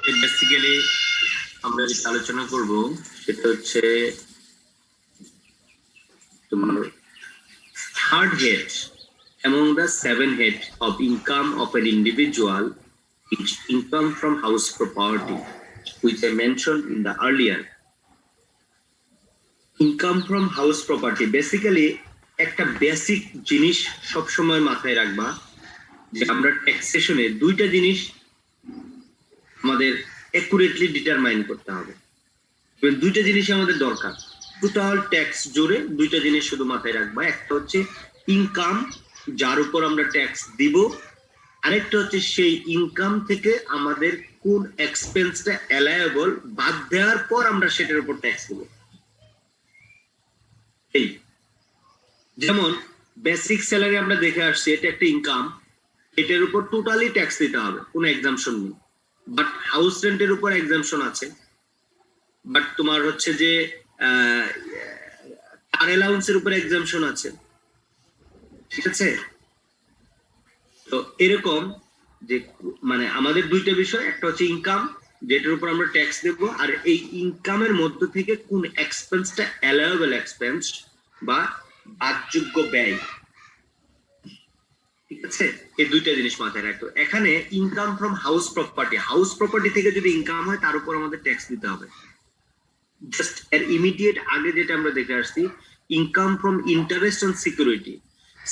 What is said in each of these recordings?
Basically আমরা যেটা আলোচনা করব সেটা হচ্ছে তোমার third head among the 7 head of income of an individual is income from house property, which I mentioned in the earlier. Income from house property basically একটা basic জিনিস সব সময় মাথায় রাখবা যে আমরা ট্যাক্সেশনে দুইটা জিনিস আমাদের অ্যাকুরেটলি ডিটারমাইন করতে হবে। দুইটা জিনিস আমাদের দরকার, টোটাল ট্যাক্স জোরে দুইটা জিনিস শুধু মাথায় রাখবা। একটা হচ্ছে ইনকাম, যার উপর আমরা ট্যাক্স দিব, আরেকটা হচ্ছে সেই ইনকাম থেকে আমাদের কোন এক্সপেন্সটা অ্যালায়েবল, বাদ দেওয়ার পর আমরা সেটার উপর ট্যাক্স দেব। এই যেমন বেসিক স্যালারি আমরা দেখে আসছি, এটা একটা ইনকাম, এটার উপর টোটালি ট্যাক্স দিতে হবে, কোনো এক্সাম্পশন নেই। বাট হাউস রেন্টের উপর এক্সাম্পশন আছে, বাট তোমার হচ্ছে যে কার অ্যালাউন্সের উপর এক্সাম্পশন আছে, ঠিক আছে? তো এরকম যে মানে আমাদের দুইটা বিষয়, একটা হচ্ছে ইনকাম যেটার উপর আমরা ট্যাক্স দেব, আর এই ইনকামের মধ্য থেকে কোন এক্সপেন্সটা অ্যালাউয়েবল এক্সপেন্স বা বাদযোগ্য ব্যয়, ঠিক আছে? এই দুইটা জিনিস মাথায় রাখো। এখানে income from house property, house property থেকে যদি ইনকাম হয় তার উপর আমাদের ট্যাক্স দিতে হবে। জাস্ট এর ইমিডিয়েট আগে যেটা আমরা দেখে আসছি, income from interest on security,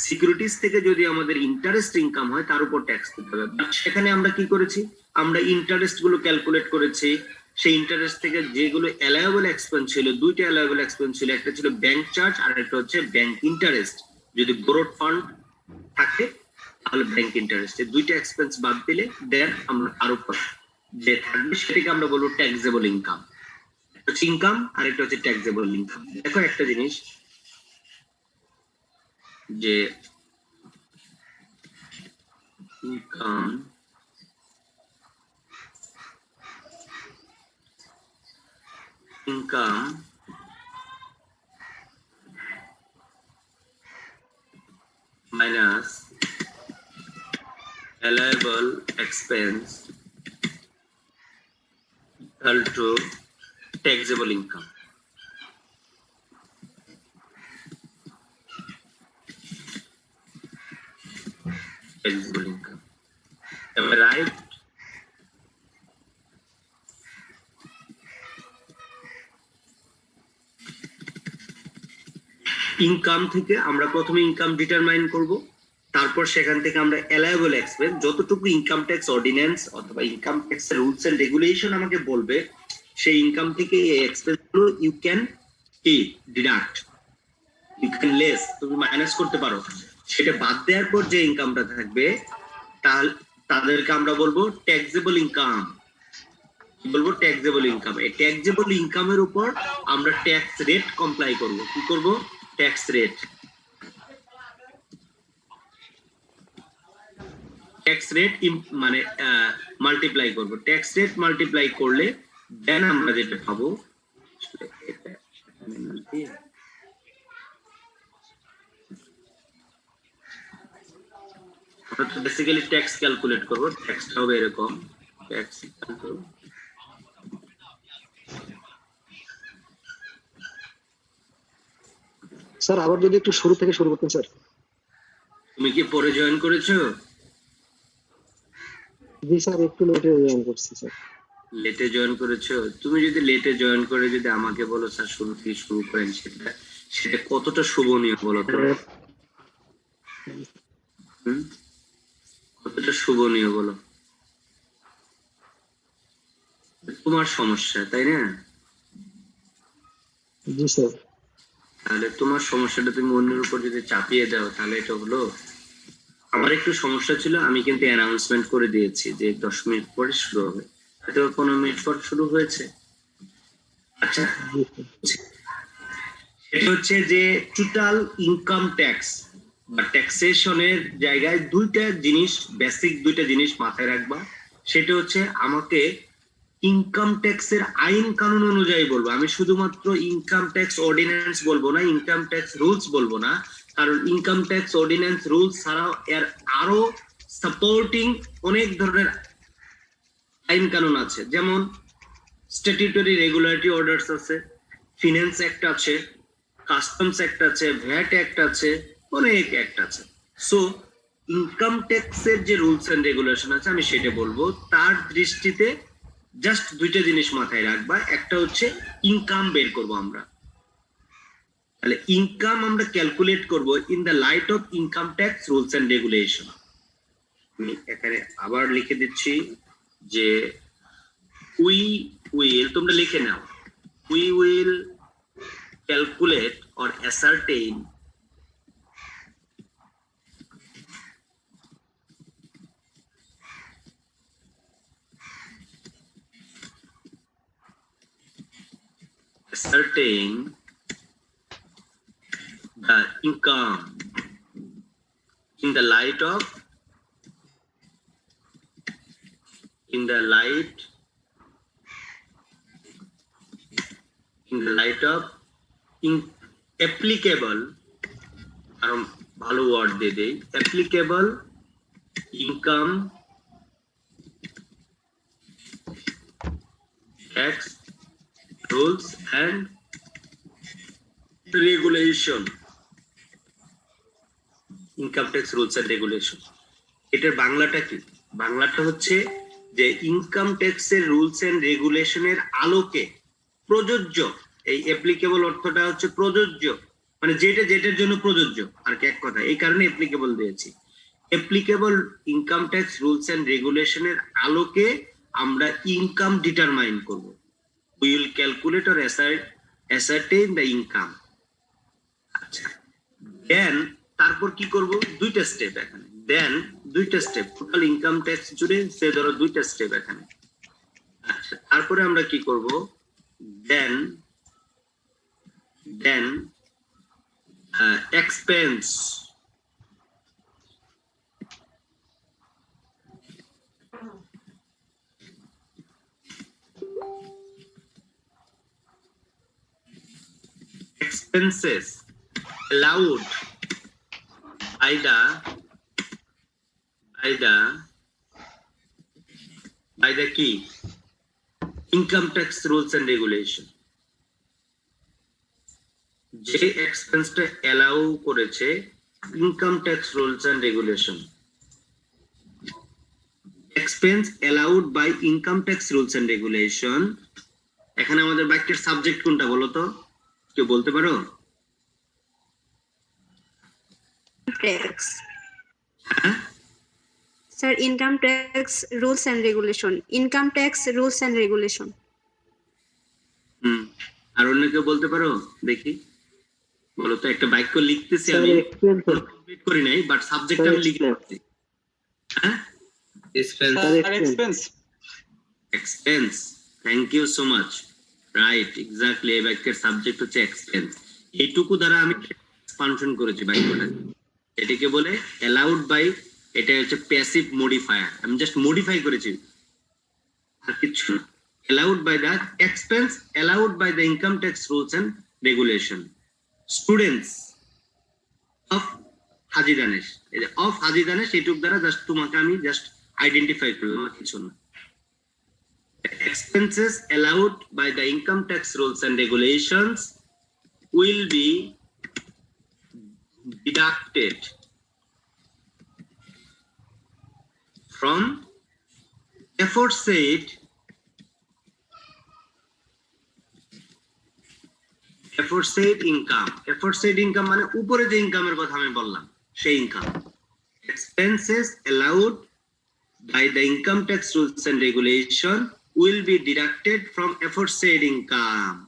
securities থেকে যদি আমাদের ইন্টারেস্ট ইনকাম হয় তার উপর ট্যাক্স দিতে হবে। সেখানে আমরা কি করেছি, আমরা ইন্টারেস্ট গুলো ক্যালকুলেট করেছি, সেই ইন্টারেস্ট থেকে যেগুলো অ্যালায়েবল এক্সপেন্স ছিল, দুইটা অ্যালায়েবল এক্সপেন্স ছিল, একটা ছিল ব্যাংক চার্জ আর একটা হচ্ছে ব্যাংক ইন্টারেস্ট। যদি ব্রড ফান্ড থাকে তাহলে ব্যাংক ইন্টারেস্ট, এই দুইটা এক্সপেন্স বাদ দিলে দেন আমরা তার উপর যে থাকবে সেটাকে আমরা বলবো ট্যাক্সেবল ইনকাম। হচ্ছে ইনকাম আর একটা হচ্ছে ট্যাক্সেবল ইনকাম। দেখো একটা জিনিস যে income minus allowable expense equal to taxable income. Taxable income. Am I right? Income থেকে আমরা প্রথমে ইনকাম ডিটারমাইন করব, তারপর সেখান থেকে আমরা অ্যালায়েবল এক্সপেন্স, যতটুকু ইনকাম ট্যাক্স অর্ডিন্যান্স অথবা income tax rules and regulation আমাকে বলবে, সেই ইনকাম থেকে এই এক্সপেন্স গুলো you can deduct, you can less, তুমি মাইনাস করতে পারো। সেটা বাদ দেওয়ার পর যে ইনকামটা থাকবে তাদেরকে আমরা বলবো ট্যাক্সেবল ইনকাম। বলবো ট্যাক্সেবল ইনকাম। এই ট্যাক্সেবল ইনকামের উপর আমরা ট্যাক্স রেট কমপ্লাই করব। কি করব? ট্যাক্স রেট, ট্যাক্স রেট মানে মাল্টিপ্লাই করব। ট্যাক্স রেট মাল্টিপ্লাই করলে দেন আমরা যেটা পাবো বেসিক্যালি ট্যাক্স ক্যালকুলেট করব। ট্যাক্সটা হবে এরকম, ট্যাক্স স্যার আবার যদি একটু শুরু থেকে শুরু করতেন স্যার। তুমি কি পরে জয়েন করেছো? জি স্যার, একটু লেটে জয়েন করছি স্যার। লেটে জয়েন করেছো? তুমি যদি লেটে জয়েন করে যদি আমাকে বলো স্যার শুরু থেকে শুরু করেন, সেটা কতটা শোভনীয় বলো তো? কতটা শোভনীয় বলো? তোমার সমস্যা, তাই না? জি স্যার। তাহলে তোমার সমস্যাটা তুমি অন্যের উপর যদি চাপিয়ে দাও তাহলে এটা হলো। আমার একটু সমস্যা ছিল, আমি কিন্তু অ্যানাউন্সমেন্ট করে দিয়েছি যে 10 মিনিট পরে শুরু হবে, হয়তো 15 মিনিট পর শুরু হয়েছে। আচ্ছা, এটা হচ্ছে যে টোটাল ইনকাম ট্যাক্স বা ট্যাক্সেশনের জায়গায় দুইটা জিনিস, বেসিক দুইটা জিনিস মাথায় রাখবা। সেটা হচ্ছে আমাকে ইনকাম ট্যাক্সের আইন কানুন অনুযায়ী বলবো, আমি শুধুমাত্র ইনকাম ট্যাক্স অর্ডিন্যান্স বলবো না, ইনকাম ট্যাক্স রুলস বলবো না, কারণ ইনকাম ট্যাক্স অর্ডিন্যান্স রুলস ছাড়াও এর আরো সাপোর্টিং অনেক ধরনের আইন কানুন আছে, যেমন স্ট্যাটিউটরি রেগুলেটরি অর্ডারস আছে, ফিনান্স অ্যাক্ট আছে, কাস্টমস অ্যাক্ট আছে, ভ্যাট অ্যাক্ট আছে, অনেক অ্যাক্ট আছে। সো ইনকাম ট্যাক্সের যে রুলস এন্ড রেগুলেশন আছে আমি সেটা বলবো, তার দৃষ্টিতে জাস্ট দুইটা জিনিস মাথায় রাখবা। একটা হচ্ছে ইনকাম বের করব আমরা, তাহলে ইনকাম আমরা ক্যালকুলেট করব in the light of income tax rules and regulation. আমি এখানে আবার লিখে দিচ্ছি যে উই উইল, তোমরা লিখে নাও, we will calculate or ascertain the income in the light of applicable, আরো ভালো ওয়ার্ড দিয়ে দেই, applicable income tax rules and regulation, income tax rules and regulation. এটার বাংলাটা কি? বাংলাটা হচ্ছে যে ইনকাম ট্যাক্সের রুলস এন্ড রেগুলেশনের আলোকে প্রযোজ্য, এই অ্যাপ্লিকেবল অর্থটা হচ্ছে প্রযোজ্য, মানে যেটা যেটার জন্য প্রযোজ্য আর কি, এক কথা, এই কারণে অ্যাপ্লিকেবল দিয়েছি। Applicable income tax rules and রেগুলেশনের আলোকে আমরা ইনকাম ডিটারমাইন করব। We will calculate or ascertain the income। আচ্ছা, দেন তারপর কি করব? দুইটা স্টেপ এখানে, দেন দুইটা স্টেপ, টোটাল ইনকাম ট্যাক্স জুড়ে সে ধরো দুইটা স্টেপ এখানে। আচ্ছা, তারপরে আমরা কি করব? দেন expense, expenses allowed by the key income tax rules and regulation। যে এক্সপেন্সটা অ্যালাউ করেছে income tax rules and regulation, expense allowed by income tax rules and regulation. এখানে আমাদের বাক্যের সাবজেক্ট কোনটা বলো তো, কেউ বলতে পারো? Tax sir, income tax rules and regulation, income tax rules and regulation. আর অন্য কেউ বলতে পারো? দেখি বলো তো, একটা বাক্য লিখতেছি আমি, কমপ্লিট করি নাই, বাট সাবজেক্ট আমি লিখতেছি। হ্যাঁ, expense, thank you so much, right, exactly, এই বাক্যের সাবজেক্ট হচ্ছে এক্সপেন্স। এইটুকু দ্বারা আমি এক্সপানশন করেছি বাক্যটা। এটাকে বলে অ্যালাউড বাই, এটা হচ্ছে প্যাসিভ মডিফায়ার, আমি জাস্ট মডিফাই করেছি আর কিছু। allowed by the expense allowed by the income tax rules and regulation, students of হাজি দানেশ, এই যে অফ হাজি দানেশ, এইটুক দ্বারা জাস্ট তোমাকে আমি জাস্ট আইডেন্টিফাই করলাম, কিছু না। expenses allowed by the income tax rules and regulations will be deducted from aforesaid income, মানে উপরে যে ইনকামের কথা আমি বললাম সেই income. expenses allowed by the income tax rules and regulation will be deducted from aforesaid income,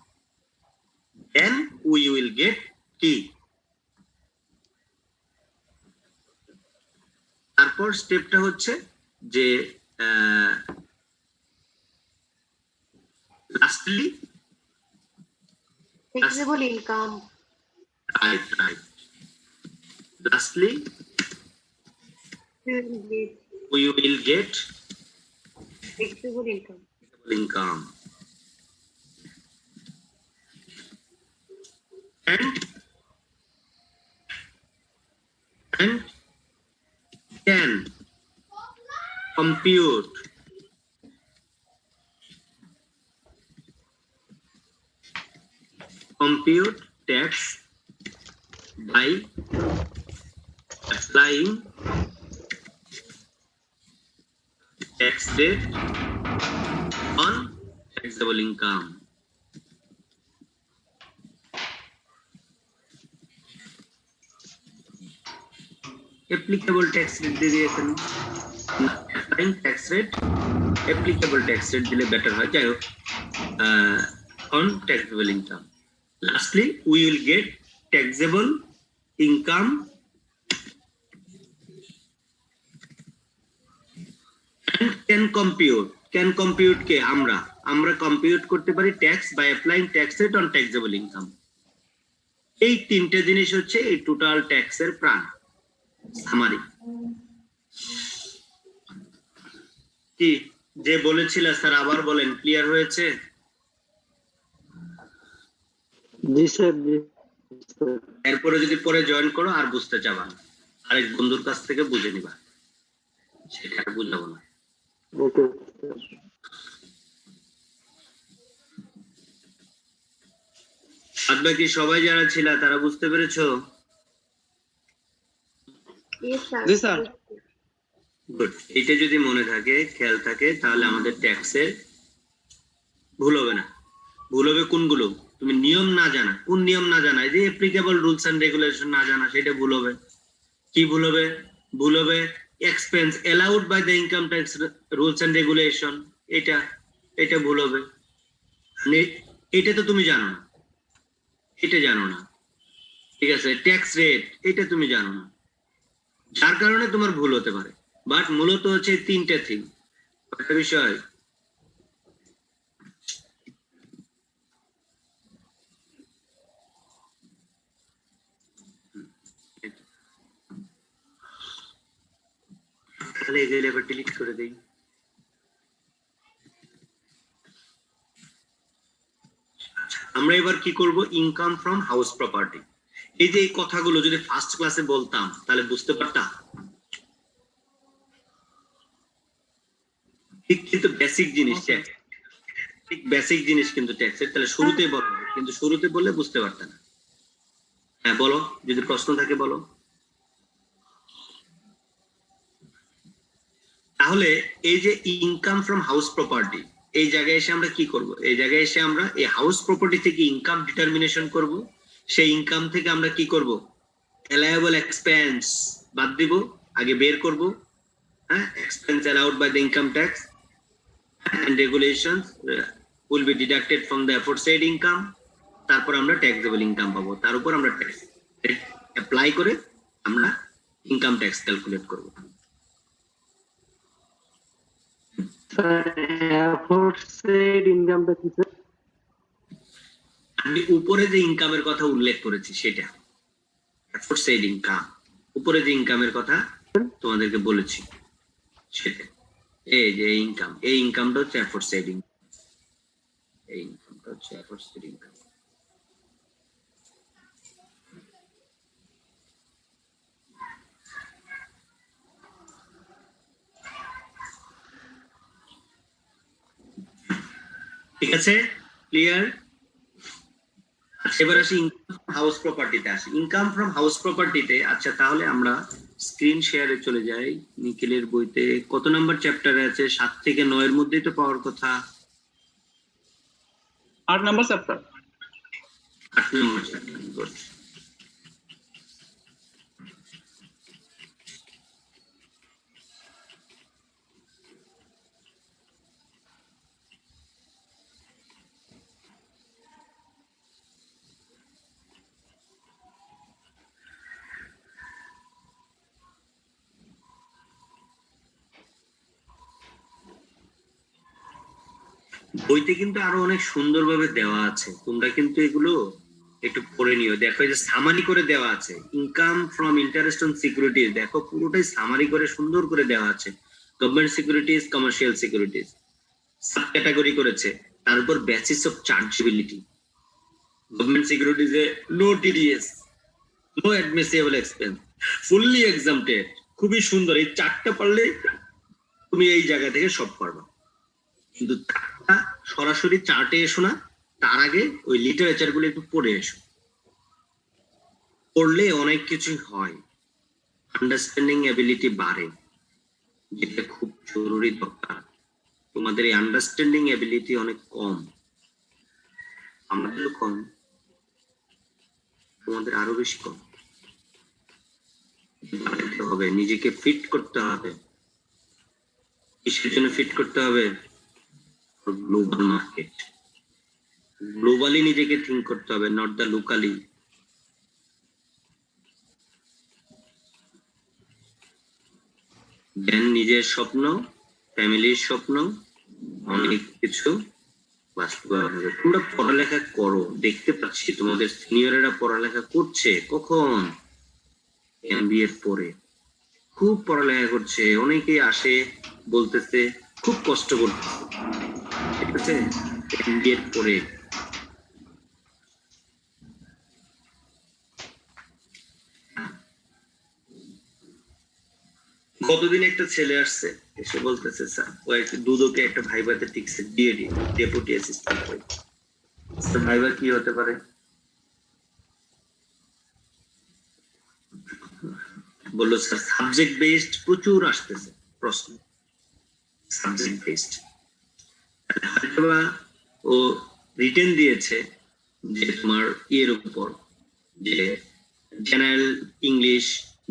then we will get কি? তারপর স্টেপটা হচ্ছে যে lastly taxable income, right, lastly we will get taxable income, and can compute compute tax by applying tax rate on taxable income. Applicable tax rate দিয়ে এখানে applying tax rate, applicable tax rate দিলে better হয়। যাই হোক, on taxable income. Lastly, we will get taxable income and can compute কে আমরা compute করতে পারি tax by applying tax rate on taxable income. এই তিনটে জিনিস হচ্ছে এই টোটাল ট্যাক্সের প্রাণ। সামারি কি যে বলেছিল স্যার আবার বলেন, ক্লিয়ার হয়েছে? জি স্যার, জি স্যার। এরপরে যদি পরে জয়েন করো আর বুঝতে চাবা না, আরেক বন্ধুর কাছ থেকে বুঝে নিবা, সেটা আর বুঝাবো না। ওকে। বাদ বাকি সবাই যারা ছিল তারা বুঝতে পেরেছো? জি স্যার। গুড। এটা যদি মনে থাকে, খেয়াল থাকে, তাহলে আমাদের ট্যাক্সের ভুল হবে না। ভুল হবে কোনগুলো? তুমি নিয়ম না জানা, কোন নিয়ম না জানা, যে অ্যাপ্লিকেবল রুলস এন্ড রেগুলেশন না জানা, সেটা ভুল হবে। কি ভুল হবে? ভুল হবে expense allowed by the income tax rules and regulation, এটা ভুল হবে। এটা তো তুমি জানো না, এটা জানো না, ঠিক আছে? ট্যাক্স রেট এটা তুমি জানো না, যার কারণে তোমার ভুল হতে পারে। বাট মূলত হচ্ছে তিনটে থিং, একটা বিষয়। তাহলে এগুলো এবার ডিলিট করে দেই। আমরা এবার কি করব? Income from house property. এই যে এই কথাগুলো যদি ফার্স্ট ক্লাসে বলতাম তাহলে বুঝতে পারতাম। ঠিক কিন্তু বেসিক জিনিস ট্যাক্স, ঠিক বেসিক জিনিস কিন্তু ট্যাক্সের। তাহলে শুরুতেই বলো, কিন্তু শুরুতে বললে বুঝতে পারতাম না। হ্যাঁ বলো, যদি প্রশ্ন থাকে বলো। তাহলে এই যে ইনকাম ফ্রম হাউস প্রপার্টি, এই জায়গায় এসে আমরা কি করব? এই জায়গায় এসে আমরা এই হাউস প্রপার্টি থেকে ইনকাম ডিটারমিনেশন করব। সেই ইনকাম থেকে আমরা কি করব? অ্যালাউয়েবল এক্সপেন্স বাদ দিব, আগে বের করব। হ্যাঁ, expense allowed by the income tax and regulations will be deducted from the aforesaid income. তারপর আমরা ট্যাক্সেবল ইনকাম পাবো, তার উপর আমরা ট্যাক্স অ্যাপ্লাই করে আমরা ইনকাম ট্যাক্স ক্যালকুলেট করব। ইনকামটা কি স্যার? আমি উপরে যে ইনকামের কথা উল্লেখ করেছি সেটা অ্যাফোরসেড ইনকাম, উপরে যে ইনকামের কথা তোমাদেরকে বলেছি সেটা। এই যে ইনকাম, এই ইনকামটা হচ্ছে অ্যাফোরসেড ইনকাম, এই ইনকামটা হচ্ছে অ্যাফোরসেড ইনকাম। ঠিক আছে, ক্লিয়ার? এবার আসি ইনকাম হাউস প্রপার্টিতে আসি। ইনকাম ফ্রম হাউস প্রপার্টিতে, আচ্ছা তাহলে আমরা স্ক্রিন শেয়ারে চলে যাই। নিখিলের বইতে কত নাম্বার চ্যাপ্টারে আছে? 7 থেকে 9 এর মধ্যেই তো পাওয়ার কথা। 8 নাম্বার চ্যাপ্টার। 8 নম্বর চ্যাপ্টার। গুড। বইতে কিন্তু আরো অনেক সুন্দরভাবে দেওয়া আছে, তোমরা কিন্তু এগুলো একটু পড়ে নিও। দেখো এই যে সামারি করে দেওয়া আছে, income from interest on securities, দেখো পুরোটাই সামারি করে সুন্দর করে দেওয়া আছে। Government securities, commercial securities sub category করেছে, তার উপর বেসিস অফ চার্জেবিলিটি। গভর্নমেন্ট সিকিউরিটিজে no TDS, no admissible expense, fully exempted. খুবই সুন্দর, এই চারটা পারলে তুমি এই জায়গা থেকে সব পারবা। কিন্তু সরাসরি চার্টে এসো না, তার আগে ওই লিটারেচার গুলো একটু পড়ে এসো, পড়লে অনেক কিছুই হয়, আন্ডারস্ট্যান্ডিং এবিলিটি বাড়ে, যেটা খুব জরুরি দরকার। তোমাদের এই আন্ডারস্ট্যান্ডিং এবিলিটি অনেক কম, আমাদেরও কম, তোমাদের আরো বেশি কম। বাড়াতে হবে, নিজেকে ফিট করতে হবে। কিসের জন্য ফিট করতে হবে? গ্লোবাল মার্কেট, গ্লোবালি নিজেকে থিঙ্ক করতে হবে, নট দ্য লোকালি। দেন নিজের স্বপ্ন, ফ্যামিলির স্বপ্ন, অনেক কিছু বাস্তবায়ন হবে। তোমরা পড়ালেখা করো, দেখতে পাচ্ছি তোমাদের সিনিয়রেরা পড়ালেখা করছে। কখন? এমবিএ পরে খুব পড়ালেখা করছে, অনেকেই আসে বলতেছে খুব কষ্ট করতেছে, ঠিক আছে? এমবিএ পরে কতদিন একটা ছেলে আসছে, এসে বলতেছে স্যার ও একটা দুদকে একটা ভাইভাতে টিকছে, ডিএডি, ডেপুটি অ্যাসিস্ট্যান্ট। ভাইভা কি হতে পারে? বললো স্যার সাবজেক্ট বেসড প্রচুর আসতেছে প্রশ্ন, সাবজেক্ট বেসড। হয়তোবা ও রিটেন দিয়েছে যে তোমার এর উপর, যে জেনারেল ইংলিশ,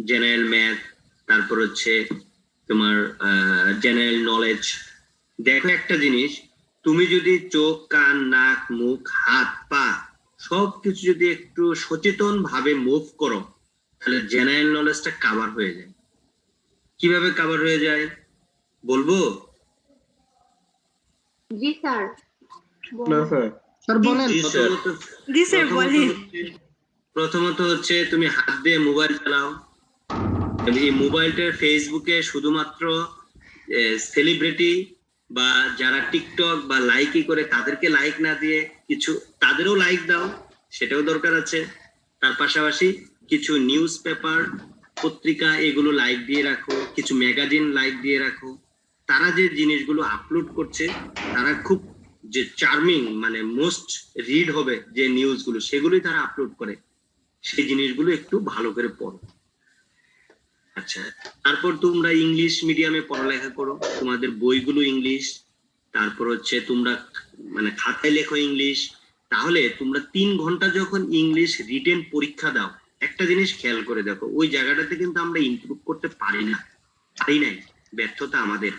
জেনারেল ম্যাথ, তারপর হচ্ছে তোমার জেনারেল নলেজ। দেখো একটা জিনিস, তুমি যদি চোখ, কান, নাক, মুখ, হাত, পা সবকিছু যদি একটু সচেতন ভাবে মুভ করো, তাহলে জেনারেল নলেজটা কভার হয়ে যায়। কিভাবে কভার হয়ে যায় বলবো? জি স্যার। না স্যার। স্যার বলেন। জি স্যার বলেন। প্রথমত হচ্ছে তুমি হাত দিয়ে মোবাইল চালাও, এই মোবাইলটার ফেসবুকে শুধুমাত্র সেলিব্রিটি বা যারা টিকটক বা লাইকই করে তাদেরকে লাইক না দিয়ে কিছু তাদেরও লাইক দাও, সেটাও দরকার আছে। তার পাশাপাশি কিছু নিউজ পেপার, পত্রিকা এগুলো লাইক দিয়ে রাখো, কিছু ম্যাগাজিন লাইক দিয়ে রাখো। তারা যে জিনিসগুলো আপলোড করছে, তারা খুব যে চার্মিং, মানে মোস্ট রিড হবে যে নিউজগুলো, সেগুলোই তারা আপলোড করে। সেই জিনিসগুলো একটু ভালো করে পড়ো। আচ্ছা, তারপর তোমরা ইংলিশ মিডিয়ামে পড়ালেখা করো, তোমাদের বইগুলো ইংলিশ, তারপর হচ্ছে তোমরা মানে খাতায় লেখো ইংলিশ। তাহলে তোমরা 3 ঘন্টা যখন ইংলিশ রিটেন পরীক্ষা দাও, একটা জিনিস খেয়াল করে দেখো, ওই জায়গাটাতে কিন্তু আমরা ইমপ্রুভ করতে পারি না, পারি নাই, ব্যর্থতা আমাদের।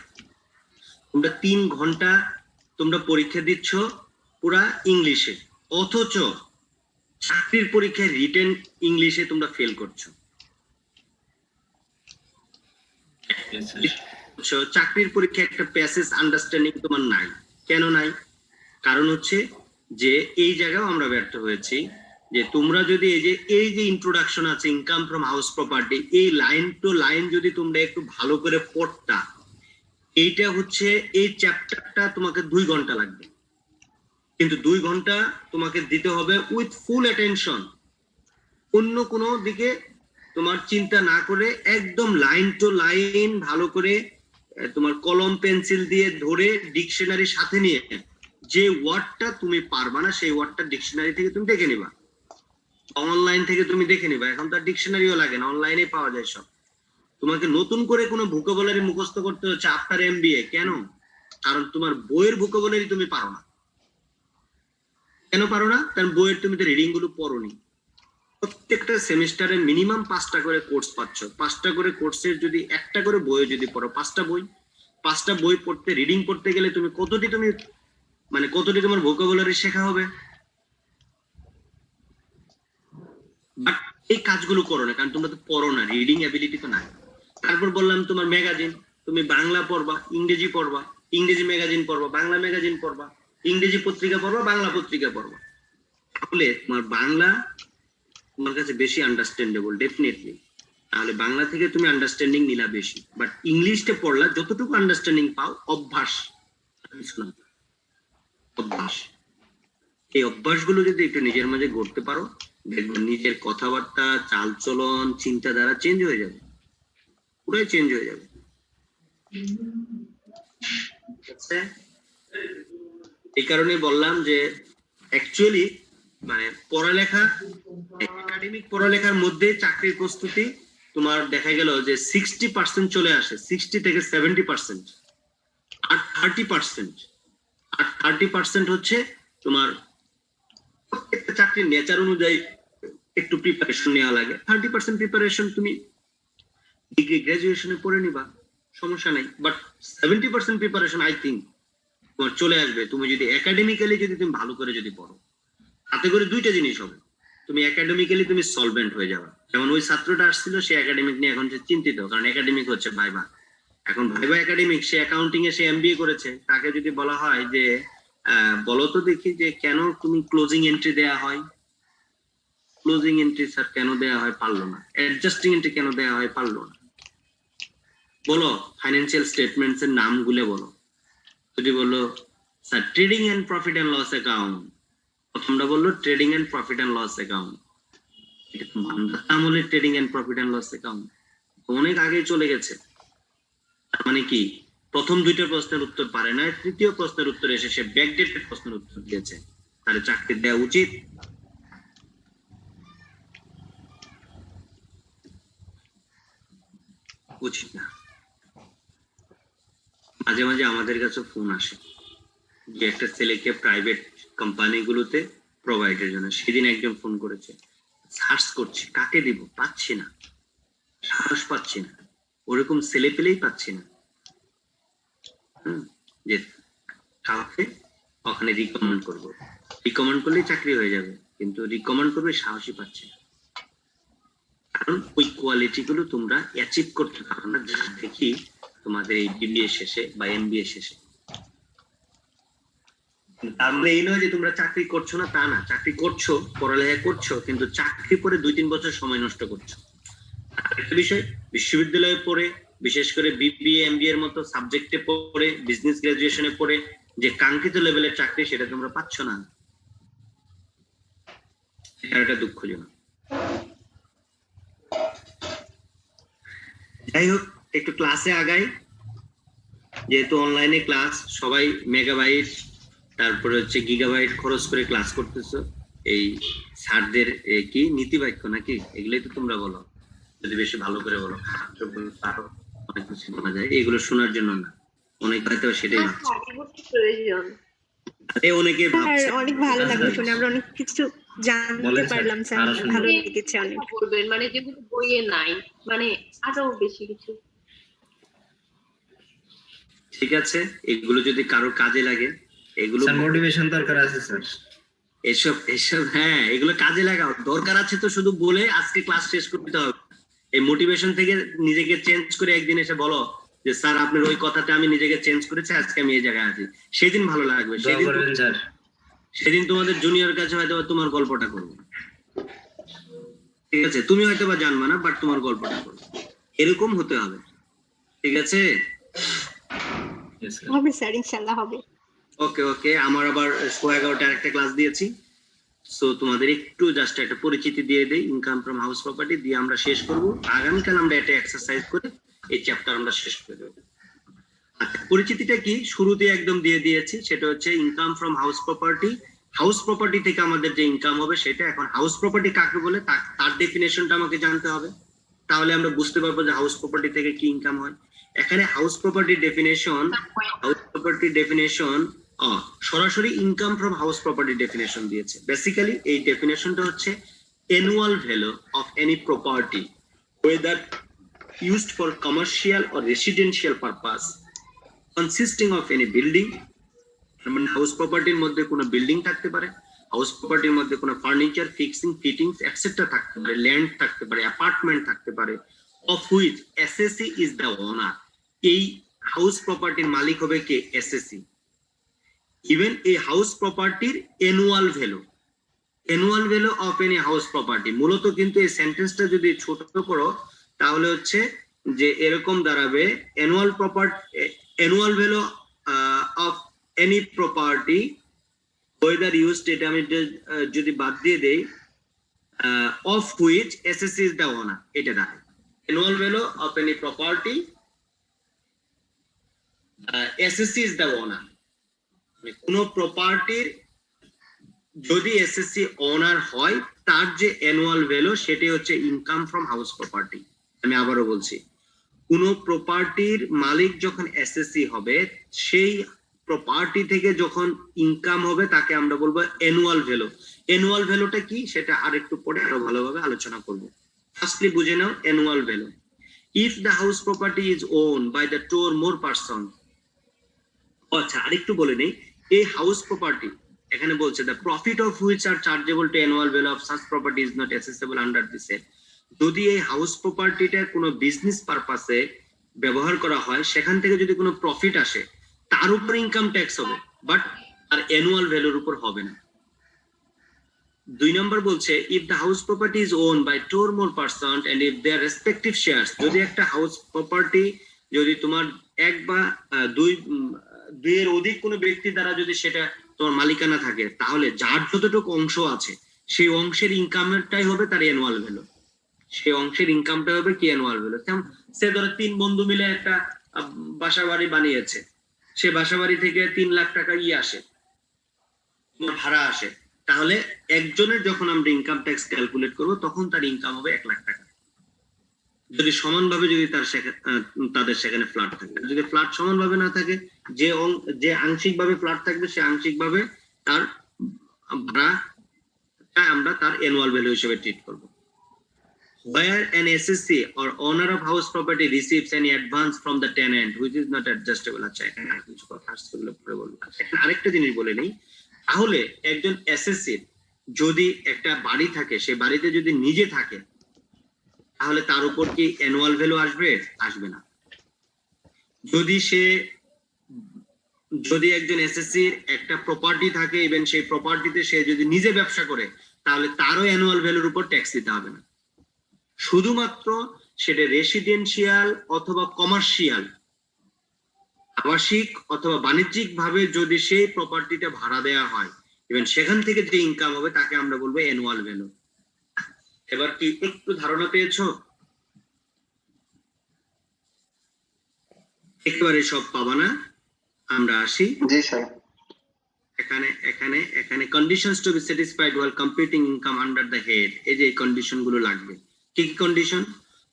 তোমরা 3 ঘন্টা তোমরা পরীক্ষা দিচ্ছ পুরা ইংলিশে, অথচ চাকরির পরীক্ষায় রিটেন ইংলিশে তোমরা ফেল করছো। চাকরির পরীক্ষায় একটা প্যাসেজ আন্ডারস্ট্যান্ডিং তোমার নাই। কেন নাই? কারণ হচ্ছে যে এই জায়গাও আমরা ব্যর্থ হয়েছি, যে তোমরা যদি এই যে ইন্ট্রোডাকশন আছে ইনকাম ফ্রম হাউস প্রপার্টি, এই লাইন টু লাইন যদি তোমরা একটু ভালো করে পড়তা, এইটা হচ্ছে এই চ্যাপ্টারটা তোমাকে 2 ঘন্টা লাগবে, কিন্তু 2 ঘন্টা তোমাকে দিতে হবে উইথ ফুল অ্যাটেনশন, অন্য কোনো দিকে তোমার চিন্তা না করে একদম লাইন টু লাইন ভালো করে তোমার কলম পেন্সিল দিয়ে ধরে ডিকশনারি সাথে নিয়ে যে ওয়ার্ডটা তুমি পারবা না সেই ওয়ার্ডটা ডিকশনারি থেকে তুমি দেখে নিবা, অনলাইন থেকে তুমি দেখে নিবা। এখন তো ডিকশনারিও লাগে না, অনলাইনে পাওয়া যায় সব। তোমাকে নতুন করে কোনো ভোকাবুলারি মুখস্থ করতে হচ্ছে আফটার এমবিএ। কেন? কারণ তোমার বইয়ের ভোকাবুলারি তুমি পারো না। কেন পারো না? কারণ বইয়ের তুমি তো রিডিং গুলো পড়োনি। প্রত্যেকটা সেমিস্টারে মিনিমাম 5টা করে কোর্স পাচ্ছ, 5টা করে কোর্সের যদি একটা করে বই যদি পড়ো, 5টা বই পড়তে, রিডিং পড়তে গেলে তুমি কতটি তোমার ভোকাবুলারি শেখা হবে? বাট এই কাজগুলো করো না, কারণ তোমরা তো পড়ো না, রিডিং অ্যাবিলিটি তো নাই। তারপর বললাম তোমার ম্যাগাজিন, তুমি বাংলা পড়বা, ইংরেজি পড়বা, ইংরেজি ম্যাগাজিন পড়বা, বাংলা ম্যাগাজিন পড়বা, ইংরেজি পত্রিকা পড়বা, বাংলা পত্রিকা পড়বা। তাহলে তোমার বাংলা তোমার কাছে বেশি আন্ডারস্ট্যান্ডেবল, ডেফিনেটলি। তাহলে বাংলা থেকে তুমি আন্ডারস্ট্যান্ডিং নিলা বেশি, বাট ইংলিশটা পড়লা যতটুকু আন্ডারস্ট্যান্ডিং পাও, অভ্যাস, অভ্যাস। এই অভ্যাসগুলো যদি একটু নিজের মাঝে গড়তে পারো, দেখবেন নিজের কথাবার্তা, চালচলন, চিন্তাধারা চেঞ্জ হয়ে যাবে, পুরাই চেঞ্জ হয়ে যাবে। এই কারণে বললাম যে অ্যাকচুয়ালি মানে পড়ালেখা একাডেমিক পড়ালেখার মধ্যে চাকরির প্রস্তুতি তোমার দেখা গেল যে 60% চলে আসে, 60 থেকে 70%, আর 30% হচ্ছে তোমার প্রত্যেকটা চাকরির নেচার অনুযায়ী একটু প্রিপারেশন নেওয়া লাগে। 30% প্রিপারেশন তুমি ডিগ্রি গ্রাজুয়েশনে পড়ে নিবা, সমস্যা নাই, বাট 70% প্রিপারেশন আই থিঙ্ক তোমার চলে আসবে তুমি যদি একাডেমিক্যালি যদি তুমি ভালো করে যদি পড়ো। তাতে করে দুইটা জিনিস হবে, তুমি একাডেমিক্যালি তুমি সলভেন্ট হয়ে যাবে। যেমন ওই ছাত্রটা আসছিল, সে একাডেমিক নিয়ে এখন চিন্তিত, কারণ একাডেমিক হচ্ছে ভাইবা। এখন ভাইবা একাডেমিক, সে অ্যাকাউন্টিং এ সে এমবিএ করেছে, তাকে যদি বলা হয় যে বলো তো দেখি যে কেন তুমি ক্লোজিং এন্ট্রি দেয়া হয়, ক্লোজিং এন্ট্রি স্যার কেন দেয়া হয়, পারলো না। অ্যাডজাস্টিং এন্ট্রি কেন দেয়া হয়, পারলো না। বলো ফাইন্যান্সিয়াল স্টেটমেন্টস এর নামগুলো বলো। যদি বললো sir trading and profit and loss account, প্রথমটা বললো trading and profit and loss account, এটা তো মান্দাতা আমলের trading and profit and loss account, অনেক আগে চলে গেছে। তার মানে কি প্রথম দুইটা প্রশ্নের উত্তর পারে না, তৃতীয় প্রশ্নের উত্তর এসে সে ব্যাকডেটেড প্রশ্নের উত্তর দিয়েছে, তার চাকরি দেওয়া উচিত? উচিত না। মাঝে মাঝে আমাদের কাছে ফোন আসে যে একটা ছেলেকে প্রাইভেট কোম্পানিগুলোতে প্রোভাইডের জন্য, সেদিন একজন ফোন করেছে, সার্চ করছি কাকে দিব, পাচ্ছি না, সাহস পাচ্ছি না, ওরকম ছেলে পেলেই পাচ্ছি না, যে কাউকে ওখানে রিকমেন্ড করবো, রিকমেন্ড করলেই চাকরি হয়ে যাবে, কিন্তু রিকমেন্ড করবে সাহসই পাচ্ছে না। কারণ ওই কোয়ালিটি গুলো তোমরা অ্যাচিভ করতে পারো না, যা দেখি তোমাদের এই বিবিএ শেষে বা এমবিএ শেষে। তার মানে এই নয় যে তোমরা চাকরি করছো না, তা না, চাকরি করছো, পড়ালেখা করছো, কিন্তু চাকরি পরে 2-3 বছর সময় নষ্ট করছো। আরেকটা বিষয়, বিশ্ববিদ্যালয়ে পড়ে, বিশেষ করে বিবিএ এমবিএ এর মতো সাবজেক্টে পড়ে, বিজনেস গ্রাজুয়েশনে পড়ে যে কাঙ্ক্ষিত লেভেলের চাকরি সেটা তোমরা পাচ্ছ না, এটা দুঃখজনক। যাই হোক, একটু ক্লাসে আগাই, যেহেতু অনলাইনে ক্লাস, সবাই মেগাবাইট তারপরে হচ্ছে গিগাবাইট খরচ করে ক্লাস করতেছো, এই স্যারদের কি নীতিবাক্য নাকি এগুলোই তো তোমরা বলো, যদি বেশি ভালো করে বলো, আরো অনেক কিছু বলা যায়, এগুলো শোনার জন্য না, অনেক হয়তো সেটাই না প্রয়োজন। অনেকে ভাবছে অনেক ভালো লাগলো শুনে, আমরা অনেক কিছু জানতে পারলাম স্যার, ভালো লেগেছে অনেক। বলবেন মানে যেগুলো বইয়ে নাই, মানে আরো বেশি কিছু। ঠিক আছে, এগুলো যদি কারো কাজে লাগে, এগুলো মোটিভেশন দরকার আছে স্যার, এসব হ্যাঁ, এগুলো কাজে লাগাও, দরকার আছে তো শুধু বলে আজকে ক্লাস শেষ করতে হবে। এই মোটিভেশন থেকে নিজেকে চেঞ্জ করে একদিন এসে বলো যে স্যার আপনার ওই কথাটা আমি নিজেকে চেঞ্জ করেছি, আজকে আমি এই জায়গায় আছি, সেদিন ভালো লাগবে। সেদিন তোমাদের জুনিয়র কাছে হয়তো তোমার গল্পটা করবো, ঠিক আছে, তুমি হয়তো বা জানবা না, বাট তোমার গল্পটা করবো, এরকম হতে হবে, ঠিক আছে? হবে স্যার, ইনশাআল্লাহ হবে। ওকে ওকে, আমার আবার 11:30 একটা ক্লাস দিয়েছি, সো তোমাদের একটু জাস্ট একটা পরিচিতি দিয়ে দেই ইনকাম ফ্রম হাউস প্রপার্টি, দিয়ে আমরা শেষ করব। আগামীকাল আমরা একটা এক্সারসাইজ করে এই চ্যাপ্টার আমরা শেষ করে দেব। আচ্ছা, পরিচিতিটা কি শুরুতে একদম দিয়ে দিয়েছি, সেটা হচ্ছে income from house property. House property থেকে আমাদের যে ইনকাম হবে সেটা, এখন হাউস প্রপার্টি কাকে বলে তার ডেফিনেশনটা আমাকে জানতে হবে, তাহলে আমরা বুঝতে পারবো যে হাউস প্রপার্টি থেকে কি ইনকাম হয়। এখানে হাউস প্রপার্টি ডেফিনেশন সরাসরি income from house property definition দিয়েছে। বেসিক্যালি এই ডেফিনেশনটা হচ্ছে annual value of any property whether used for commercial or residential purpose consisting of any building, মানে হাউস প্রপার্টির মধ্যে কোনো বিল্ডিং থাকতে পারে, হাউস প্রপার্টির মধ্যে কোনো ফার্নিচার, ফিক্সিং, ফিটিংস এটসেট্রা থাকতে পারে, ল্যান্ড থাকতে পারে, অ্যাপার্টমেন্ট থাকতে পারে, of which SSC is the owner। এই হাউস প্রপার্টির মালিক হবে কে? SSC। ইভেন এই হাউস প্রপার্টির annual value of any house property, মূলত কিন্তু এই সেন্টেন্সটা যদি ছোট করো তাহলে হচ্ছে যে এরকম দাঁড়াবে, annual value of any property whether used, এটা আমি যদি বাদ দিয়ে দেই, of which SSC is the owner, এটা দাঁড়ায় annual value of any property, SSC is the owner। কোন প্রপার্টির যদি এসএসসি ওনার হয় তার যে অ্যানুয়াল ভ্যালু সেটাই হচ্ছে ইনকাম ফ্রম হাউস প্রপার্টি। আমি আবারও বলছি, কোন প্রপার্টির মালিক যখন এসএসসি হবে সেই প্রপার্টি থেকে যখন ইনকাম হবে তাকে আমরা বলবো অ্যানুয়াল ভ্যালু। অ্যানুয়াল ভ্যালুটা কি সেটা আরেকটু পরে আরো ভালোভাবে আলোচনা করব। ফার্স্টলি বুঝে নাও annual value. If the house property is own by the two or more person. আচ্ছা আরেকটু বলে নেই, এই হাউস প্রপার্টি এখানে বলছে the profit of which are chargeable to annual value of such property is not assessable under this act. যদি এই house প্রপার্টিটা কোনো বিজনেস পারপাসে ব্যবহার করা হয় সেখান থেকে যদি কোনো প্রফিট আসে তার উপর ইনকাম ট্যাক্স হবে, বাট আর অ্যানুয়াল ভ্যালুর উপর হবে না। 2 নম্বর বলছে if the house property is own by two or more person and if their respective shares. যদি একটা হাউস প্রপার্টি যদি তোমার এক বা দুইয়ের অধিক কোনো ব্যক্তি দ্বারা যদি সেটা তোমার মালিকানা থাকে তাহলে যার যতটুকু অংশ আছে সেই অংশের ইনকামটাই হবে তার অ্যানুয়াল ভ্যালু। সেই অংশের ইনকামটা হবে কি অ্যানুয়াল ভ্যালু। সে ধরো 3 বন্ধু মিলে একটা বাসা বাড়ি বানিয়েছে, সে বাসা বাড়ি থেকে 3 লাখ টাকা আসে ভাড়া আসে, তাহলে একজনের যখন আমরা ইনকাম ট্যাক্স ক্যালকুলেট করব তখন তার ইনকাম হবে 1 লাখ টাকা, যদি সমানভাবে যদি তাদের সেখানে ফ্ল্যাট থাকে। যদি ফ্ল্যাট সমানভাবে না থাকে, যে আংশিকভাবে ফ্ল্যাট থাকবে সে আংশিকভাবে তার ভাড়া আমরা তার অ্যানুয়াল ভ্যালু হিসেবে ট্রিট করব। Where an SSC or owner of house property receives any advance from the tenant which is not adjustable। আচ্ছা এখানে কিছু কথা আসলে পরে বলবো। আরেকটা জিনিস বলে নেই, তাহলে একজন এসএসসি যদি একটা বাড়ি থাকে, সেই বাড়িতে যদি নিজে থাকে তাহলে তার উপর কি অ্যানুয়াল ভ্যালু আসবে? আসবে না। যদি একজন এসএসসির একটা প্রপার্টি থাকে, ইভেন সেই প্রপার্টিতে সে যদি নিজে ব্যবসা করে তাহলে তারও অ্যানুয়াল ভ্যালুর উপর ট্যাক্স দিতে হবে না। শুধুমাত্র সেটা রেসিডেন্সিয়াল অথবা কমার্শিয়াল, আবাসিক অথবা বাণিজ্যিক ভাবে যদি সেই প্রপার্টিটা ভাড়া দেওয়া হয়, ইভেন সেখান থেকে যে ইনকাম হবে তাকে আমরা বলবো অ্যানুয়াল ভ্যালু। এবার কি একটু ধারণা পেয়েছো? একেবারে সব পাবা না, আমরা আসি। জি স্যার। এখানে conditions to be satisfied while computing income under the head, এই যে কন্ডিশন গুলো লাগবে। কি কি কন্ডিশন?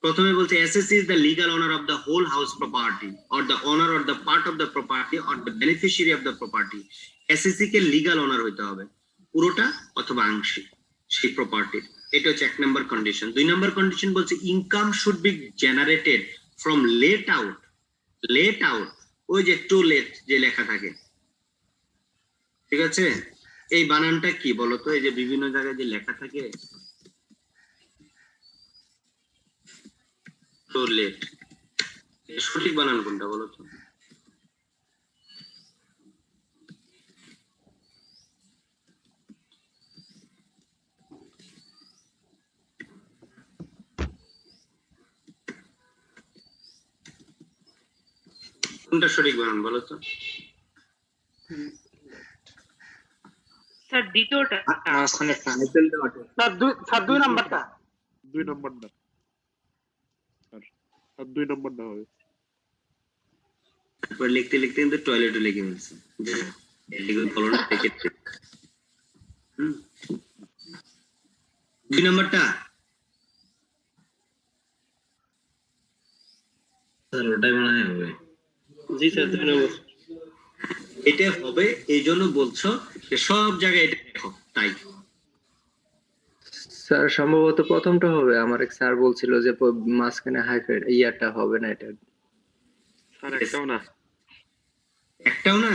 প্রথমে বলছে SSC is the legal owner of the whole house property or the owner or the part of the property or the beneficiary of the property। Assessee কে legal owner হইতে হবে পুরোটা অথবা আংশিক সেই প্রপার্টির। এটা হচ্ছে 1 নম্বর কন্ডিশন। 2 নম্বর কন্ডিশন বলছে income should be generated from late out. Late out ওই যে টু লেট যে লেখা থাকে, ঠিক আছে? এই বানানটা কি বলতো? এই যে বিভিন্ন জায়গায় যে লেখা থাকে টু লেট, সঠিক বানান কোনটা বলতো? কোনটা সঠিক বানান বলতো? স্যার দ্বিতীয়টা। মাঝখানে স্যার 2 নাম্বারটা। 2 নম্বরটা আর 2 নম্বরটা হবে। তারপর লিখতে লিখতে কিন্তু টয়লেটে লেগে গেছে। এদিকে বলো না দেখে। 2 নম্বরটা স্যার ওটাই মনে হয় হবে। জি স্যার 2 নম্বর। এটা হবে, এই জন্য বলছো যে সব জায়গায় এটা দেখো তাই। স্যার সম্ভবত প্রথমটা হবে, আমার এক স্যার বলছিল যে মাঝখানে হাইফেন ইয়াটা হবে না। এটা স্যার একটাও না। একটাও না,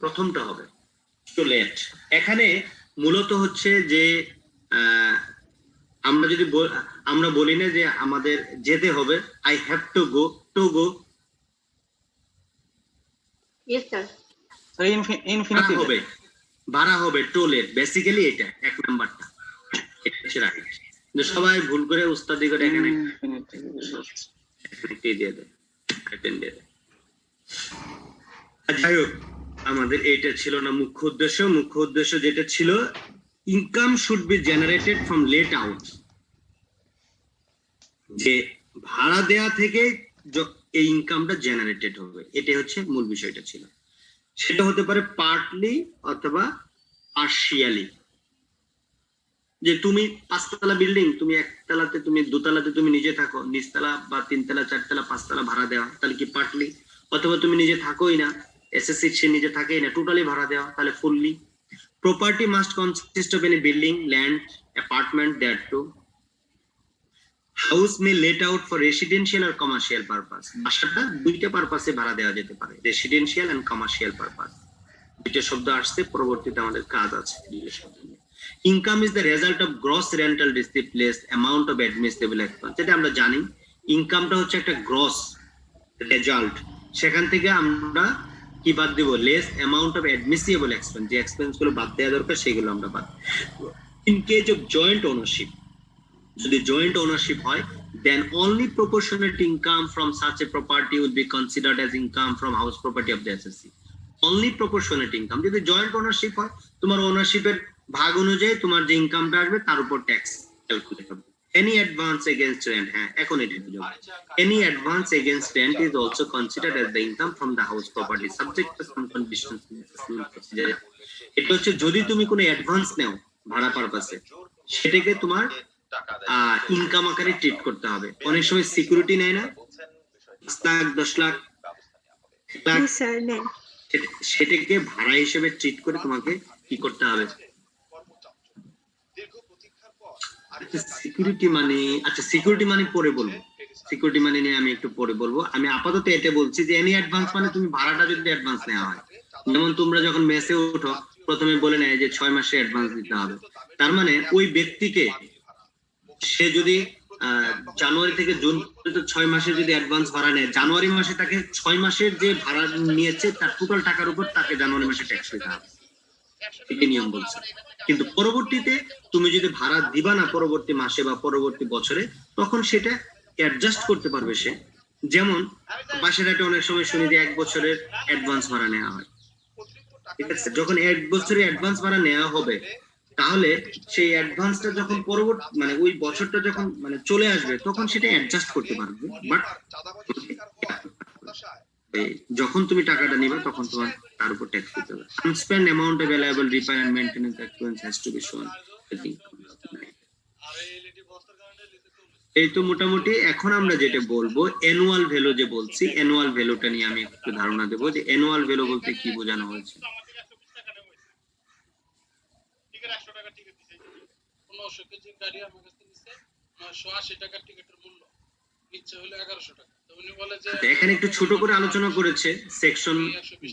প্রথমটা হবে টু লেট। এখানে মূলত হচ্ছে যে আমরা বলি না যে আমাদের যেতে হবে, I have to go, yes sir. Infinitive হবে, ভাড়া হবে টু লেট। বেসিক্যালি এটা 1 নাম্বারটা, এটা হচ্ছে রাইট। কিন্তু সবাই ভুল করে উস্তাদি করে এখানে দিয়ে দেয়, দিয়ে দেয়। যাই হোক, আমাদের এইটা ছিল না মুখ্য উদ্দেশ্য। মুখ্য উদ্দেশ্য যেটা ছিল income should be generated from late out, যে ভাড়া দেয়া থেকে এই ইনকামটা জেনারেটেড হবে, এটা হচ্ছে মূল বিষয়টা ছিল। সেটা হতে পারে পার্টলি অথবা পার্শিয়ালি। যে তুমি 5তলা বিল্ডিং, তুমি একতলাতে, তুমি দোতলাতে তুমি নিজে থাকো, নিচতলা বা 3তলা 4তলা 5তলা ভাড়া দেওয়া, তাহলে কি পার্টলি? অথবা তুমি নিজে থাকোই না, এসএসসি সে নিজে থাকেই না, টোটালি ভাড়া দেওয়া, তাহলে fully. Property must consist of any building, land, apartment, that too. House may let out for residential or commercial purpose. বাসাটা দুইটা পারপাসে ভাড়া দেওয়া যেতে পারে, রেসিডেন্সিয়াল এন্ড কমার্শিয়াল পারপাস। দুইটা শব্দ আসছে, পরবর্তীতে আমাদের কাজ আছে। Income is the result of gross rental receipt less amount of administrable expense. যেটা আমরা জানি, ইনকামটা হচ্ছে একটা গ্রস রেজাল্ট, সেখান থেকে আমরা কি বাদ দেব? Less amount of admissible expense, যে এক্সপেন্স গুলো বাদ দেওয়া দরকার সেগুলো আমরা বাদ। In case of joint ownership, যদি জয়েন্ট ওনারশিপ হয়, then only proportionate income from such a property would be considered as income from house property of the SSC. Only proportionate income. যদি জয়েন্ট ওনারশিপ হয়, তোমার ওনারশিপের ভাগ অনুযায়ী তোমার যে ইনকামটা আসবে তার উপর ট্যাক্স ক্যালকুলেট হবে। Any advance against rent, হ্যাঁ এখন এটা হয়ে যাবে। Any advance against rent is also considered as the income from the house property, subject to some conditions. এটা হচ্ছে যদি তুমি কোনো অ্যাডভান্স নাও ভাড়া পারপাসে, সেটাকে তোমার ইনকাম আকারে ট্রিট করতে হবে। অনেক সময় সিকিউরিটি নেয় না, 5 লাখ 10 লাখ, সেটাকে ভাড়া হিসেবে ট্রিট করে তোমাকে কি করতে হবে? সিকিউরিটি মানে, আচ্ছা সিকিউরিটি মানে পরে বলবো, সিকিউরিটি মানে নিয়ে আমি একটু পরে বলবো। আমি আপাতত এটা বলছি যে এনি অ্যাডভান্স মানে তুমি ভাড়াটা যদি অ্যাডভান্স নেওয়া হয়, যেমন তোমরা যখন মেসে ওঠো প্রথমে বলে নেয় যে 6 মাসে অ্যাডভান্স দিতে হবে, তার মানে ওই ব্যক্তিকে সে যদি জানুয়ারি থেকে জুন পর্যন্ত 6 মাসের যদি অ্যাডভান্স ভাড়া নেয়, জানুয়ারি মাসে তাকে 6 মাসের যে ভাড়া নিয়েছে তার টোটাল টাকার উপর তাকে জানুয়ারি মাসে ট্যাক্স দিতে হবে, এই নিয়ম বলছে। কিন্তু পরবর্তীতে তুমি যদি ভাড়া দিবা না পরবর্তী মাসে বা পরবর্তী বছরে, তখন সেটা অ্যাডজাস্ট করতে পারবে সে। যেমন বাসের একটা অনেক সময় শুনি যে 1 বছরের অ্যাডভান্স ভাড়া নেওয়া হয়, ঠিক আছে? যখন 1 বছরের অ্যাডভান্স ভাড়া নেওয়া হবে, তাহলে সেই অ্যাডভান্সটা যখন পরবর্তী মানে ওই বছরটা যখন মানে চলে আসবে, তখন সেটা অ্যাডজাস্ট করতে পারবে। বাট যখন তুমি টাকাটা নিবে তখন তোমার তার উপর ট্যাক্স দিতে হবে। Unspent amount available repair and maintenance expense has to be shown. এই তো মোটামুটি। এখন আমরা যেটা বলবো অ্যানুয়াল ভ্যালু, যে বলছি অ্যানুয়াল ভ্যালুটা নিয়ে আমি একটু ধারণা দেবো যে অ্যানুয়াল ভ্যালু বলতে কি বোঝানো হয়েছে। এখানে একটু ছোট করে আলোচনা করেছে সেকশন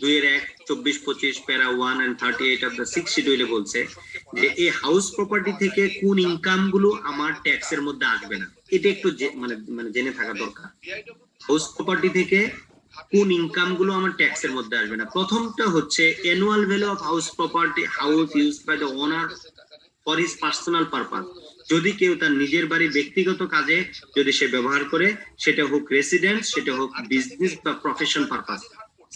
2-1 24-25 প্যারা 1 and 38 অফ দ্য 6 শিডিউলে বলছে যে এই হাউস প্রপার্টি থেকে কোন ইনকাম গুলো আমার ট্যাক্সের মধ্যে আসবে না, এটা একটু মানে জেনে থাকা দরকার। হাউস প্রপার্টি থেকে কোন ইনকাম গুলো আমার ট্যাক্সের মধ্যে আসবে না। প্রথমটা হচ্ছে annual value of house property, house used by the owner for his personal purpose. যদি কেউ তার নিজের বাড়ি ব্যক্তিগত কাজে যদি সে ব্যবহার করে, সেটা হোক রেসিডেন্স, সেটা হোক বিজনেস বা প্রফেশন পারপাস।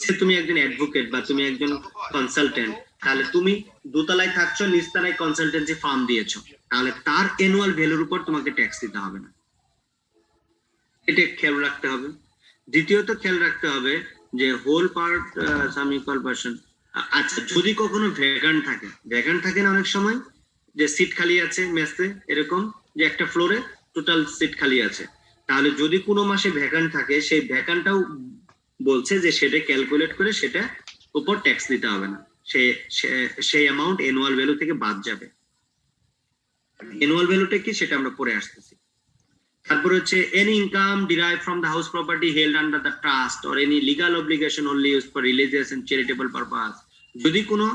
সে তুমি একজন অ্যাডভোকেট বা তুমি একজন কনসালটেন্ট, তাহলে তুমি দোতলায় থাকছো, নিচতলায় কনসালটেন্সি ফার্ম দিয়েছো, তাহলে তার অ্যানুয়াল ভ্যালুর উপর তোমাকে ট্যাক্স দিতে হবে না, এটা খেয়াল রাখতে হবে। দ্বিতীয়ত খেয়াল রাখতে হবে যে whole part some equal person. আচ্ছা যদি কখনো ভ্যাকান্ট থাকে না অনেক সময়, যে সিট খালি আছে মেসে, এরকম যে একটা ফ্লোরে টোটাল সিট খালি আছে, তাহলে যদি কোনো মাসে ভ্যাকান্ট থাকে, সেই ভ্যাকান্টটাও বলছে যে সেটা ক্যালকুলেট করে সেটা উপর ট্যাক্স দিতে হবে না, সেই অ্যামাউন্ট অ্যানুয়াল ভ্যালু থেকে বাদ যাবে। অ্যানুয়াল ভ্যালুটা কি সেটা আমরা পরে আসতেছি। তারপর হচ্ছে any income derive from the house property held under the trust or any legal obligation only used for religious and charitable purpose. যদি কোনো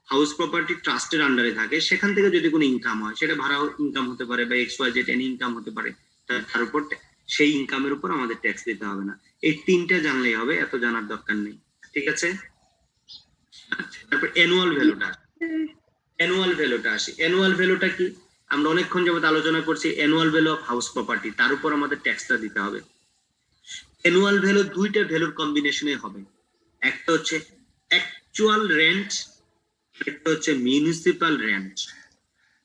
হাউস প্রপার্টি ট্রাস্টের আন্ডারে থাকে, সেখান থেকে যদি কোনো ইনকাম হয়, সেটা ভাড়া ইনকাম হতে পারে বা XYZ এনি ইনকাম হতে পারে, তার উপর সেই ইনকামের উপর আমাদের ট্যাক্স দিতে হবে না। এই তিনটা জানলেই হবে, এত জানার দরকার নেই, ঠিক আছে? তারপর অ্যানুয়াল ভ্যালুটা আসে। অ্যানুয়াল ভ্যালুটা কি আমরা অনেকক্ষণ যাবত আলোচনা করছি, annual value of house property, তার উপর আমাদের ট্যাক্সটা দিতে হবে। অ্যানুয়াল ভ্যালু দুইটা ভ্যালুর কম্বিনেশনে হবে, একটা হচ্ছে অ্যাকচুয়াল রেন্ট, একটা হচ্ছে municipal rent.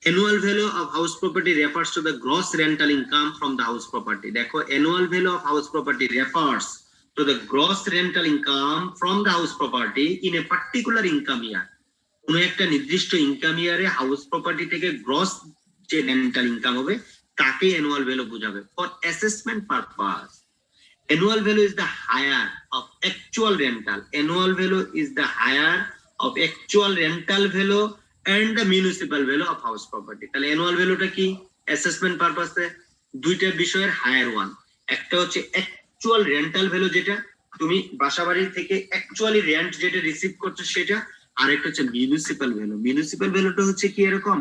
Annual value of house property refers to the gross rental income from the house property. দেখো annual value of house property refers to the gross rental income from the house property in a particular income year. কোনো একটা নির্দিষ্ট income ইয়ারে house property থেকে gross যে rental income হবে তাকে annual value বোঝাবে for assessment purpose. Annual value is the higher of actual rental. Annual value is the higher of actual rental value and the municipal value of house property. তাহলে annual valueটা কি? Assessment purpose এ দুইটা বিষয়ের higher one. একটা হচ্ছে actual rental value যেটা তুমি বাসাবাড়ি থেকে actually rent যেটা রিসিভ করছো সেটা, আর একটা হচ্ছে municipal value. Municipal valueটা হচ্ছে কি এরকম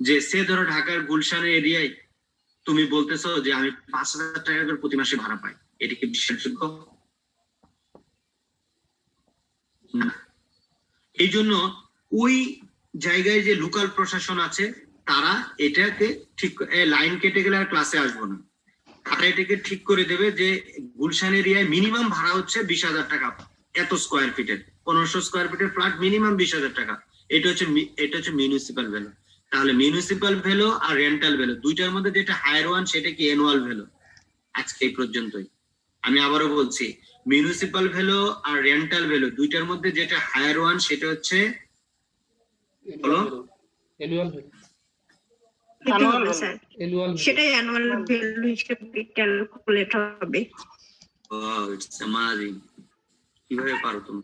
যে সে ধরো ঢাকার গুলশানের এরিয়ায় তুমি বলতেছো যে আমি 5,000 টাকা করে প্রতি মাসে ভাড়া পাই, এটা কি বিশ্বাসযোগ্য? এই জন্য ওই জায়গায় যে লোকাল প্রশাসন আছে তারা এটাকে ঠিক লাইন কেটে গেলে আর ক্লাসে আসবো না, তারা এটাকে ঠিক করে দেবে যে গুলশান এরিয়ায় মিনিমাম ভাড়া হচ্ছে 20,000 টাকা এত স্কোয়ার ফিটের, 1500 স্কোয়ার ফিটের ফ্ল্যাট মিনিমাম 20,000 টাকা। এটা হচ্ছে মিউনিসিপাল ভ্যালু। তাহলে মিউনিসিপাল ভ্যালু আর রেন্টাল ভ্যালু দুইটার মধ্যে যেটা হায়ার ওয়ান সেটা কি অ্যানুয়াল ভ্যালু। আজকে এই পর্যন্তই। আমি আবারও বলছি, মিউনিসিপাল ভ্যালু আর রেন্টাল ভ্যালু দুইটার মধ্যে যেটা হায়ার ওয়ান সেটা হচ্ছে স্যার সেটাই অ্যানুয়াল ভ্যালু হিসেবে ক্যালকুলেট হবে। ইটস অ্যামেজিং, কিভাবে পারো তুমি?